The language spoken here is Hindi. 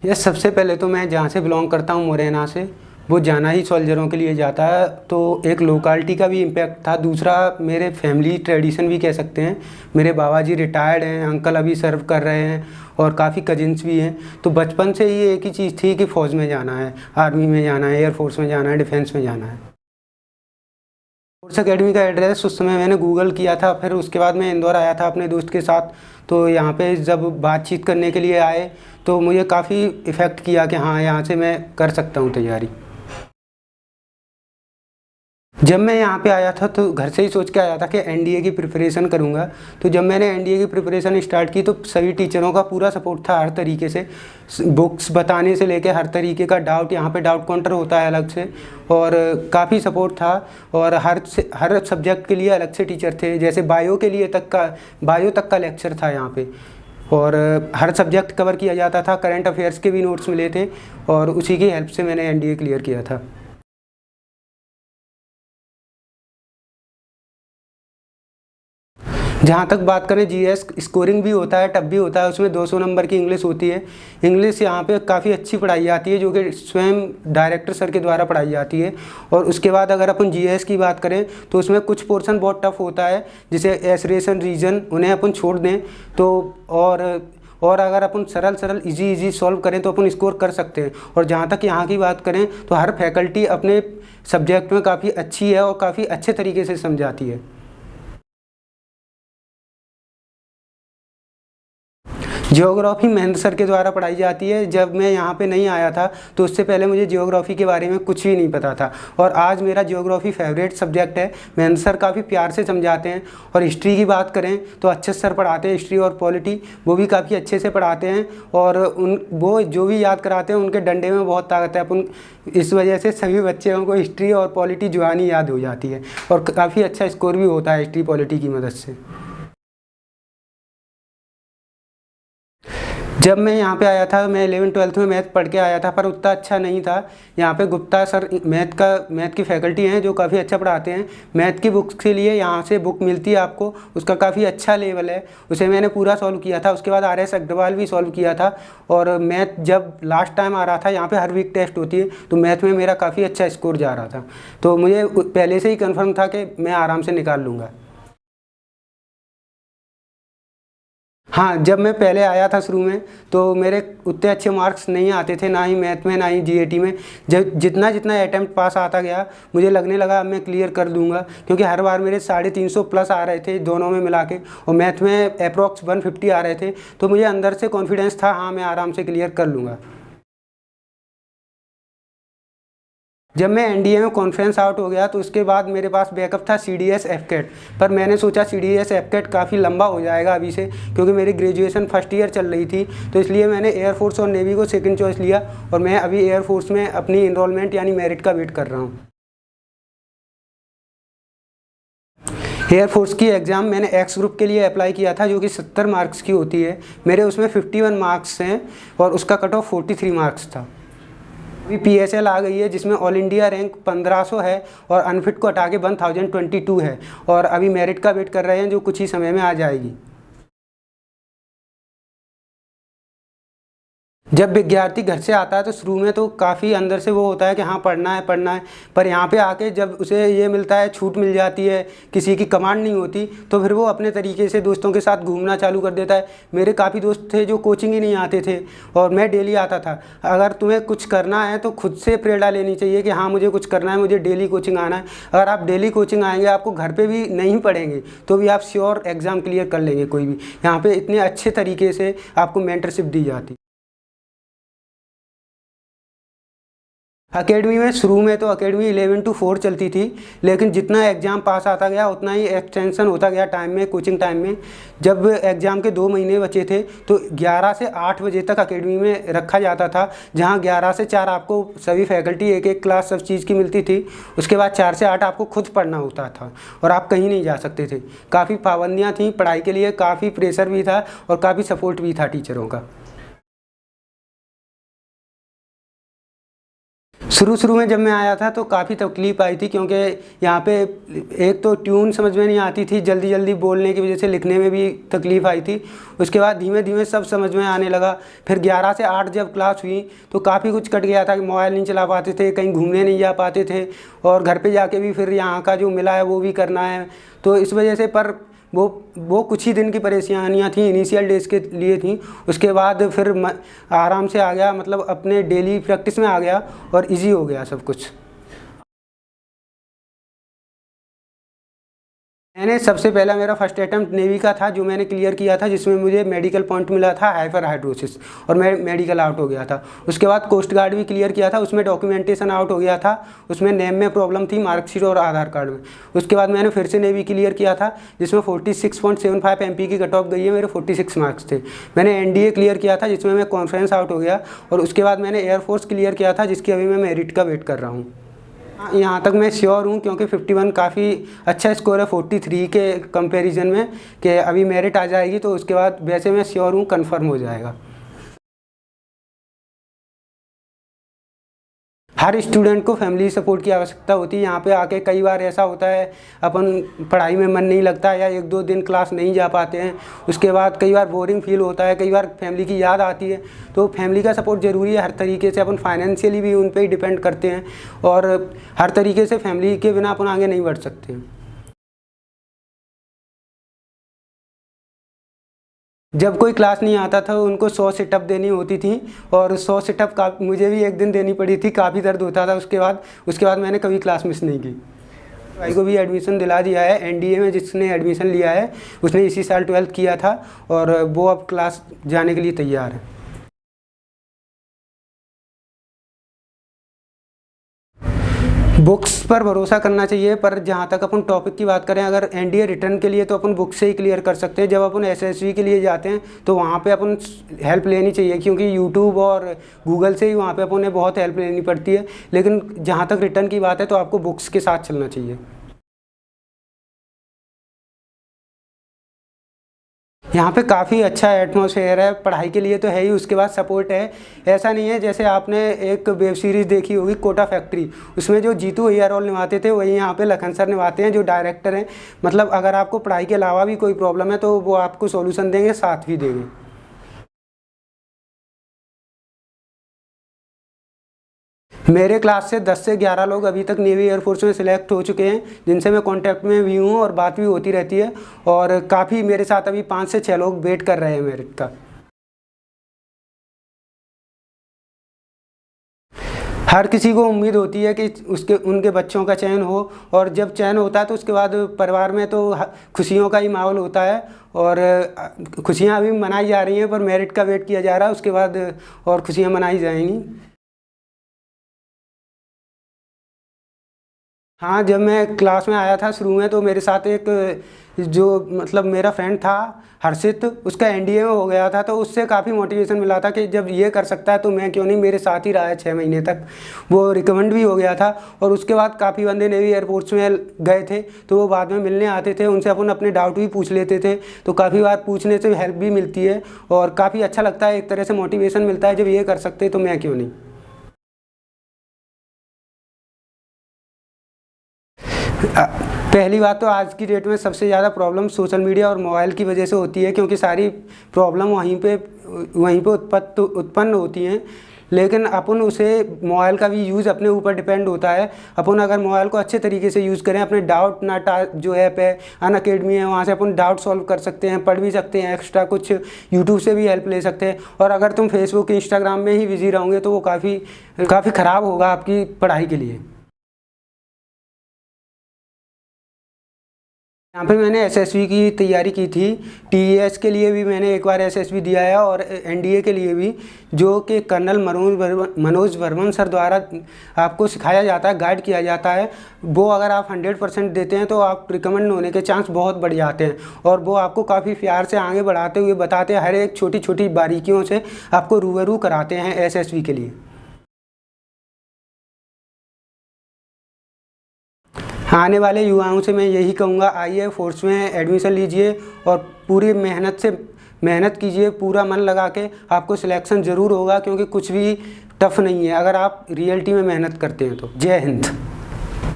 ये सबसे पहले तो मैं जहाँ से बिलोंग करता हूँ मुरैना से, वो जाना ही सोल्जरों के लिए जाता है, तो एक लोकालिटी का भी इम्पैक्ट था। दूसरा मेरे फैमिली ट्रेडिशन भी कह सकते हैं। मेरे बाबा जी रिटायर्ड हैं, अंकल अभी सर्व कर रहे हैं और काफ़ी कजिन्स भी हैं। तो बचपन से ही एक ही चीज़ थी कि फ़ौज में जाना है, आर्मी में जाना है, एयरफोर्स में जाना है, डिफेंस में जाना है। फोर्स एकेडमी का एड्रेस उस समय मैंने गूगल किया था, फिर उसके बाद मैं इंदौर आया था अपने दोस्त के साथ। तो यहाँ पे जब बातचीत करने के लिए आए तो मुझे काफ़ी इफ़ेक्ट किया कि हाँ, यहाँ से मैं कर सकता हूँ तैयारी। जब मैं यहाँ पे आया था तो घर से ही सोच के आया था कि एनडीए की प्रिपरेशन करूँगा। तो जब मैंने एनडीए की प्रिपरेशन स्टार्ट की तो सभी टीचरों का पूरा सपोर्ट था हर तरीके से, बुक्स बताने से लेके हर तरीके का डाउट, यहाँ पे डाउट काउंटर होता है अलग से, और काफ़ी सपोर्ट था। और हर सब्जेक्ट के लिए अलग से टीचर थे, जैसे बायो के लिए बायो तक का लेक्चर था यहाँ पे। और हर सब्जेक्ट कवर किया जाता था, करंट अफेयर्स के भी नोट्स मिले थे, और उसी की हेल्प से मैंने एनडीए क्लियर किया था। जहाँ तक बात करें जीएस, स्कोरिंग भी होता है, टफ भी होता है, उसमें 200 नंबर की इंग्लिश होती है। इंग्लिश यहाँ पे काफ़ी अच्छी पढ़ाई जाती है, जो कि स्वयं डायरेक्टर सर के द्वारा पढ़ाई जाती है। और उसके बाद अगर अपन जीएस की बात करें तो उसमें कुछ पोर्शन बहुत टफ होता है, जैसे एसरेशन रीजन, उन्हें अपन छोड़ दें तो। और अगर अपन सरल सरल इजी सॉल्व करें तो अपन स्कोर कर सकते हैं। और जहाँ तक यहाँ की बात करें तो हर फैकल्टी अपने सब्जेक्ट में काफ़ी अच्छी है और काफ़ी अच्छे तरीके से समझाती है। ज्योग्राफी महेंद्र सर के द्वारा पढ़ाई जाती है। जब मैं यहाँ पे नहीं आया था तो उससे पहले मुझे ज्योग्राफी के बारे में कुछ भी नहीं पता था, और आज मेरा ज्योग्राफी फेवरेट सब्जेक्ट है। महेंद्र सर काफ़ी प्यार से समझाते हैं। और हिस्ट्री की बात करें तो अच्छे सर पढ़ाते हैं, हिस्ट्री और पॉलिटी वो भी काफ़ी अच्छे से पढ़ाते हैं। और वो जो भी याद कराते हैं उनके डंडे में बहुत ताकत है। अपन इस वजह से सभी बच्चों को हिस्ट्री और पॉलिटी जुबानी याद हो जाती है, और काफ़ी अच्छा स्कोर भी होता है हिस्ट्री पॉलिटी की मदद से। जब मैं यहाँ पे आया था, मैं 11वीं 12वीं में मैथ पढ़ के आया था, पर उतना अच्छा नहीं था। यहाँ पे गुप्ता सर मैथ की फैकल्टी हैं जो काफ़ी अच्छा पढ़ाते हैं। मैथ की बुक्स के लिए यहाँ से बुक मिलती है आपको, उसका काफ़ी अच्छा लेवल है, उसे मैंने पूरा सॉल्व किया था। उसके बाद RS अग्रवाल भी सॉल्व किया था। और मैथ जब लास्ट टाइम आ रहा था, यहाँ पर हर वीक टेस्ट होती है, तो मैथ में मेरा काफ़ी अच्छा स्कोर जा रहा था। तो मुझे पहले से ही कन्फर्म था कि मैं आराम से निकाल लूँगा। हाँ, जब मैं पहले आया था शुरू में तो मेरे उतने अच्छे मार्क्स नहीं आते थे, ना ही मैथ में ना ही जीएटी में। जब जितना जितना अटैम्प्ट पास आता गया, मुझे लगने लगा अब मैं क्लियर कर दूंगा, क्योंकि हर बार मेरे 350 प्लस आ रहे थे दोनों में मिला के, और मैथ में अप्रॉक्स 150 आ रहे थे। तो मुझे अंदर से कॉन्फिडेंस था, हाँ मैं आराम से क्लियर कर लूँगा। जब मैं एनडीए में कॉन्फ्रेंस आउट हो गया तो उसके बाद मेरे पास बैकअप था सीडीएस एफकेट, पर मैंने सोचा सीडीएस एफकेट काफ़ी लंबा हो जाएगा अभी से, क्योंकि मेरी ग्रेजुएशन फर्स्ट ईयर चल रही थी। तो इसलिए मैंने एयरफोर्स और नेवी को सेकंड चॉइस लिया, और मैं अभी एयरफोर्स में अपनी इनरोलमेंट यानी मेरिट का वेट कर रहा हूँ। एयरफोर्स की एग्ज़ाम मैंने एक्स ग्रुप के लिए अप्लाई किया था, जो कि 70 मार्क्स की होती है। मेरे उसमें 51 मार्क्स हैं और उसका कट ऑफ 43 मार्क्स था। अभी PSL आ गई है जिसमें ऑल इंडिया रैंक 1500 है, और अनफिट को हटा के 1022 है, और अभी मेरिट का वेट कर रहे हैं जो कुछ ही समय में आ जाएगी। जब विद्यार्थी घर से आता है तो शुरू में तो काफ़ी अंदर से वो होता है कि हाँ पढ़ना है पढ़ना है, पर यहाँ पे आके जब उसे ये मिलता है, छूट मिल जाती है, किसी की कमांड नहीं होती, तो फिर वो अपने तरीके से दोस्तों के साथ घूमना चालू कर देता है। मेरे काफ़ी दोस्त थे जो कोचिंग ही नहीं आते थे, और मैं डेली आता था। अगर तुम्हें कुछ करना है तो खुद से प्रेरणा लेनी चाहिए कि हाँ मुझे कुछ करना है, मुझे डेली कोचिंग आना है। अगर आप डेली कोचिंग आएंगे, आपको घर पर भी नहीं पढ़ेंगे तो भी आप श्योर एग्ज़ाम क्लियर कर लेंगे कोई भी। यहाँ पर इतने अच्छे तरीके से आपको मेंटरशिप दी जाती। अकेडमी में शुरू में तो अकेडमी 11 to 4 चलती थी, लेकिन जितना एग्ज़ाम पास आता गया उतना ही एक्सटेंशन होता गया टाइम में, कोचिंग टाइम में। जब एग्ज़ाम के 2 महीने बचे थे तो 11 से 8 बजे तक अकेडमी में रखा जाता था, जहां 11 से 4 आपको सभी फैकल्टी एक एक क्लास सब चीज़ की मिलती थी। उसके बाद 4 से 8 आपको खुद पढ़ना होता था, और आप कहीं नहीं जा सकते थे। काफ़ी पाबंदियाँ थीं पढ़ाई के लिए, काफ़ी प्रेशर भी था और काफ़ी सपोर्ट भी था टीचरों का। शुरू शुरू में जब मैं आया था तो काफ़ी तकलीफ़ आई थी, क्योंकि यहाँ पे एक तो ट्यून समझ में नहीं आती थी, जल्दी जल्दी बोलने की वजह से लिखने में भी तकलीफ़ आई थी। उसके बाद धीमे धीमे सब समझ में आने लगा। फिर 11 से 8 जब क्लास हुई तो काफ़ी कुछ कट गया था कि मोबाइल नहीं चला पाते थे, कहीं घूमने नहीं जा पाते थे, और घर पर जाके भी फिर यहाँ का जो मिला है वो भी करना है। तो इस वजह से पर वो कुछ ही दिन की परेशानियाँ थी, इनिशियल डेज के लिए थी। उसके बाद फिर आराम से आ गया, मतलब अपने डेली प्रैक्टिस में आ गया और इजी हो गया सब कुछ। मैंने सबसे पहला मेरा फर्स्ट अटैम्प्ट नेवी का था, जो मैंने क्लियर किया था, जिसमें मुझे मेडिकल पॉइंट मिला था हाइपर हाइड्रोसिस, और मैं मेडिकल आउट हो गया था। उसके बाद कोस्ट गार्ड भी क्लियर किया था, उसमें डॉक्यूमेंटेशन आउट हो गया था, उसमें नेम में प्रॉब्लम थी, मार्कशीट और आधार कार्ड में। उसके बाद मैंने फिर से नेवी क्लियर किया था, जिसमें 46.75 MP की कट ऑफ गई है, मेरे 46 मार्क्स थे। मैंने NDA क्लियर किया था, जिसमें मैं कॉन्फ्रेंस आउट हो गया, और उसके बाद मैंने एयरफोर्स क्लियर किया था, जिसकी अभी मैं मेरिट का वेट कर रहा हूँ। यहाँ तक मैं श्योर हूँ, क्योंकि 51 काफ़ी अच्छा स्कोर है 43 के कंपैरिजन में, कि अभी मेरिट आ जाएगी तो उसके बाद वैसे मैं श्योर हूँ कंफर्म हो जाएगा। हर स्टूडेंट को फैमिली सपोर्ट की आवश्यकता होती है। यहाँ पे आके कई बार ऐसा होता है अपन पढ़ाई में मन नहीं लगता, या 1-2 दिन क्लास नहीं जा पाते हैं, उसके बाद कई बार बोरिंग फील होता है, कई बार फैमिली की याद आती है। तो फैमिली का सपोर्ट ज़रूरी है हर तरीके से। अपन फाइनेंशियली भी उन पर ही डिपेंड करते हैं, और हर तरीके से फैमिली के बिना अपन आगे नहीं बढ़ सकते हैं। जब कोई क्लास नहीं आता था उनको 100 सिटअप देनी होती थी, और 100 सिटअप का मुझे भी एक दिन देनी पड़ी थी, काफ़ी दर्द होता था। उसके बाद मैंने कभी क्लास मिस नहीं की। भाई को भी एडमिशन दिला दिया है NDA में, जिसने एडमिशन लिया है उसने इसी साल 12th किया था, और वो अब क्लास जाने के लिए तैयार है। बुक्स पर भरोसा करना चाहिए, पर जहाँ तक अपन टॉपिक की बात करें, अगर NDA रिटर्न के लिए तो अपन बुक से ही क्लियर कर सकते हैं। जब अपन SSV के लिए जाते हैं तो वहाँ पे अपन हेल्प लेनी चाहिए, क्योंकि यूट्यूब और गूगल से ही वहाँ पे अपन ने बहुत हेल्प लेनी पड़ती है। लेकिन जहाँ तक रिटर्न की बात है तो आपको बुक्स के साथ चलना चाहिए। यहाँ पे काफ़ी अच्छा एटमॉस्फेयर है, पढ़ाई के लिए तो है ही, उसके बाद सपोर्ट है। ऐसा नहीं है, जैसे आपने एक वेब सीरीज़ देखी होगी कोटा फैक्ट्री, उसमें जो जीतू भैया रोल निभाते थे वही यहाँ पे लखन सर निभाते हैं, जो डायरेक्टर हैं। मतलब अगर आपको पढ़ाई के अलावा भी कोई प्रॉब्लम है तो वो आपको सॉल्यूशन देंगे, साथ भी देंगे। मेरे क्लास से 10 से 11 लोग अभी तक नेवी एयरफोर्स में सिलेक्ट हो चुके हैं, जिनसे मैं कांटेक्ट में भी हूँ और बात भी होती रहती है। और काफ़ी मेरे साथ अभी 5 से 6 लोग वेट कर रहे हैं मेरिट का। हर किसी को उम्मीद होती है कि उसके उनके बच्चों का चयन हो, और जब चयन होता है तो उसके बाद परिवार में तो खुशियों का ही माहौल होता है। और खुशियाँ अभी मनाई जा रही हैं, पर मेरिट का वेट किया जा रहा है, उसके बाद और खुशियाँ मनाई जाएंगी। हाँ, जब मैं क्लास में आया था शुरू में तो मेरे साथ एक जो मतलब मेरा फ्रेंड था हर्षित, उसका NDA में हो गया था, तो उससे काफ़ी मोटिवेशन मिला था कि जब ये कर सकता है तो मैं क्यों नहीं। मेरे साथ ही रहा है 6 महीने तक, वो रिकमेंड भी हो गया था। और उसके बाद काफ़ी बंदे नेवी एयरफोर्स में गए थे, तो वो बाद में मिलने आते थे, उनसे अपन अपने डाउट भी पूछ लेते थे। तो काफ़ी बार पूछने से हेल्प भी मिलती है, और काफ़ी अच्छा लगता है, एक तरह से मोटिवेशन मिलता है, जब ये कर सकते तो मैं क्यों नहीं। पहली बात तो आज की डेट में सबसे ज़्यादा प्रॉब्लम सोशल मीडिया और मोबाइल की वजह से होती है, क्योंकि सारी प्रॉब्लम वहीं पे उत्पन्न होती हैं। लेकिन अपन उसे मोबाइल का भी यूज़ अपने ऊपर डिपेंड होता है। अपन अगर मोबाइल को अच्छे तरीके से यूज़ करें, अपने डाउट नाटा जो ऐप है अनअकैडमी है, वहाँ से अपन डाउट सॉल्व कर सकते हैं, पढ़ भी सकते हैं, एक्स्ट्रा कुछ यूट्यूब से भी हेल्प ले सकते हैं। और अगर तुम फेसबुक इंस्टाग्राम में ही बिजी रहोगे तो वो काफ़ी ख़राब होगा आपकी पढ़ाई के लिए। यहाँ पे मैंने SSV की तैयारी की थी। TES के लिए भी मैंने एक बार SSV दिया है, और NDA के लिए भी, जो कि कर्नल मनोज वर्मन सर द्वारा आपको सिखाया जाता है, गाइड किया जाता है। वो अगर आप 100% देते हैं तो आप रिकमेंड होने के चांस बहुत बढ़ जाते हैं, और वो आपको काफ़ी प्यार से आगे बढ़ाते हुए बताते हैं, हर एक छोटी छोटी बारीकियों से आपको रूबरू कराते हैं SSV के लिए। आने वाले युवाओं से मैं यही कहूँगा, आइए फोर्स में एडमिशन लीजिए, और पूरी मेहनत कीजिए, पूरा मन लगा के। आपको सिलेक्शन ज़रूर होगा, क्योंकि कुछ भी टफ नहीं है अगर आप रियलिटी में मेहनत करते हैं तो। जय हिंद।